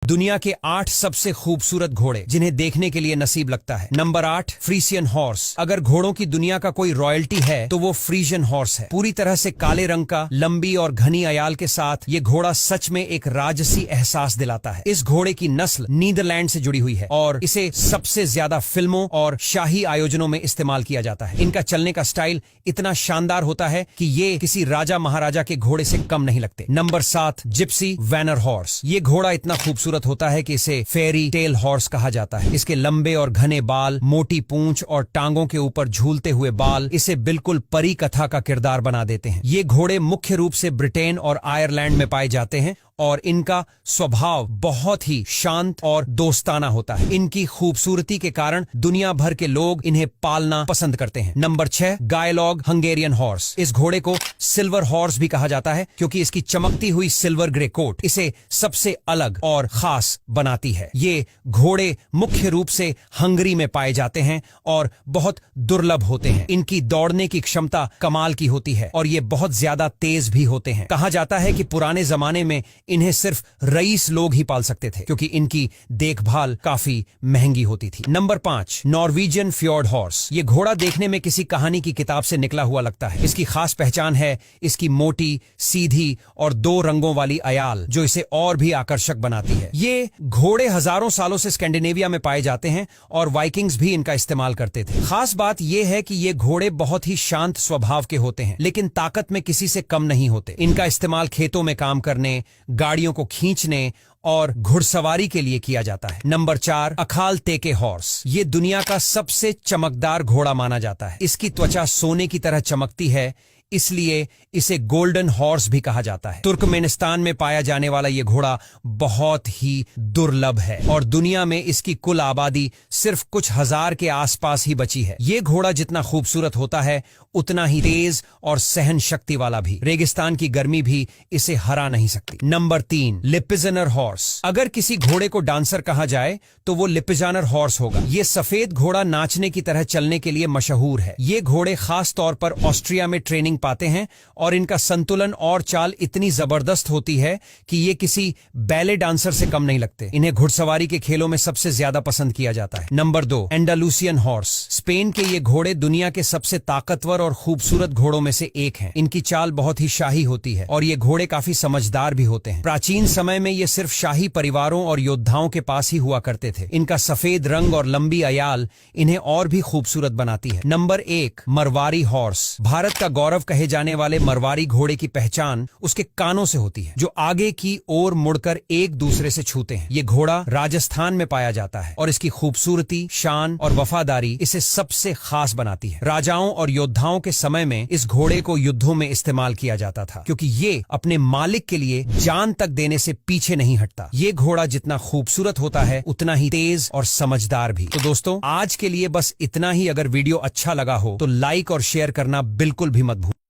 दुनिया के 8 सबसे खूबसूरत घोड़े जिन्हें देखने के लिए नसीब लगता है। Number 8, Friesian horse. अगर घोड़ों की दुनिया का कोई रॉयल्टी है तो वो फ्रीजियन हॉर्स है। पूरी तरह से काले रंग का, लंबी और घनी अयाल के साथ ये घोड़ा सच में एक राजसी एहसास दिलाता है। इस घोड़े की नस्ल नीदरलैंड से जुड़ी हुई है और इसे सबसे ज्यादा फिल्मों और शाही आयोजनों में इस्तेमाल किया जाता है। इनका चलने का स्टाइल इतना शानदार होता है कि ये किसी राजा महाराजा के घोड़े से कम नहीं लगते। Number 7, gypsy vanner horse. ये घोड़ा इतना खूबसूरत होता है कि इसे फेरी टेल हॉर्स कहा जाता है। इसके लंबे और घने बाल, मोटी पूंछ और टांगों के ऊपर झूलते हुए बाल इसे बिल्कुल परी कथा का किरदार बना देते हैं। ये घोड़े मुख्य रूप से ब्रिटेन और आयरलैंड में पाए जाते हैं और इनका स्वभाव बहुत ही शांत और दोस्ताना होता है। इनकी खूबसूरती के कारण दुनिया भर के लोग इन्हें पालना पसंद करते हैं। नंबर 6, गायलॉग हंगेरियन हॉर्स। इस घोड़े को सिल्वर हॉर्स भी कहा जाता है क्योंकि इसकी चमकती हुई सिल्वर ग्रे कोट इसे सबसे अलग और खास बनाती है। ये घोड़े मुख्य रूप से हंगरी में पाए जाते हैं और बहुत दुर्लभ होते हैं। इनकी दौड़ने की क्षमता कमाल की होती है और ये बहुत ज्यादा तेज भी होते हैं। कहा जाता है कि पुराने जमाने में इन्हें सिर्फ रईस लोग ही पाल सकते थे क्योंकि इनकी देखभाल काफी महंगी होती थी। Number 5, Norwegian fjord horse. ये घोड़ा देखने में किसी कहानी की किताब से निकला हुआ लगता है। इसकी खास पहचान है इसकी मोटी, सीधी और 2 रंगों वाली अयाल जो इसे और भी आकर्षक बनाती है। ये घोड़े हजारों सालों से स्कैंडिनेविया में पाए जाते हैं और वाइकिंग्स भी इनका इस्तेमाल करते थे। खास बात यह है कि ये घोड़े बहुत ही शांत स्वभाव के होते हैं लेकिन ताकत में किसी से कम नहीं होते। इनका इस्तेमाल खेतों में काम करने, गाड़ियों को खींचने और घुड़सवारी के लिए किया जाता है। Number 4, Akhal Teke horse. ये दुनिया का सबसे चमकदार घोड़ा माना जाता है। इसकी त्वचा सोने की तरह चमकती है इसलिए इसे गोल्डन हॉर्स भी कहा जाता है। तुर्कमेनिस्तान में पाया जाने वाला यह घोड़ा बहुत ही दुर्लभ है और दुनिया में इसकी कुल आबादी सिर्फ कुछ हजार के आसपास ही बची है। यह घोड़ा जितना खूबसूरत होता है उतना ही तेज और सहन शक्ति वाला भी। रेगिस्तान की गर्मी भी इसे हरा नहीं सकती। Number 3, Lipizzaner horse. अगर किसी घोड़े को डांसर कहा जाए तो वो लिपिजानर हॉर्स होगा। ये सफेद घोड़ा नाचने की तरह चलने के लिए मशहूर है। ये घोड़े खास तौर पर ऑस्ट्रिया में ट्रेनिंग पाते हैं और इनका संतुलन और चाल इतनी जबरदस्त होती है कि ये किसी बैले डांसर से कम नहीं लगते। इन्हें घुड़सवारी के खेलों में सबसे ज्यादा पसंद किया जाता है। Number 2, एंडालुसियन horse. स्पेन के ये घोड़े दुनिया के सबसे ताकतवर और खूबसूरत घोड़ों में से एक हैं। इनकी चाल बहुत ही शाही होती है और ये घोड़े काफी समझदार भी होते हैं। प्राचीन समय में ये सिर्फ शाही परिवारों और योद्धाओं के पास ही हुआ करते थे। इनका सफेद रंग और लंबी अयाल इन्हें और भी खूबसूरत बनाती है। Number 1, Marwari horse. भारत का गौरव कहे जाने वाले मरवारी घोड़े की पहचान उसके कानों से होती है जो आगे की ओर मुड़कर एक दूसरे से छूते हैं। ये घोड़ा राजस्थान में पाया जाता है और इसकी खूबसूरती, शान और वफादारी इसे सबसे खास बनाती है। राजाओं और योद्धाओं के समय में इस घोड़े को युद्धों में इस्तेमाल किया जाता था क्योंकि ये अपने मालिक के लिए जान तक देने से पीछे नहीं हटता। ये घोड़ा जितना खूबसूरत होता है उतना ही तेज और समझदार भी। तो दोस्तों आज के लिए बस इतना ही। अगर वीडियो अच्छा लगा हो तो लाइक और शेयर करना बिल्कुल भी मत भूलिए।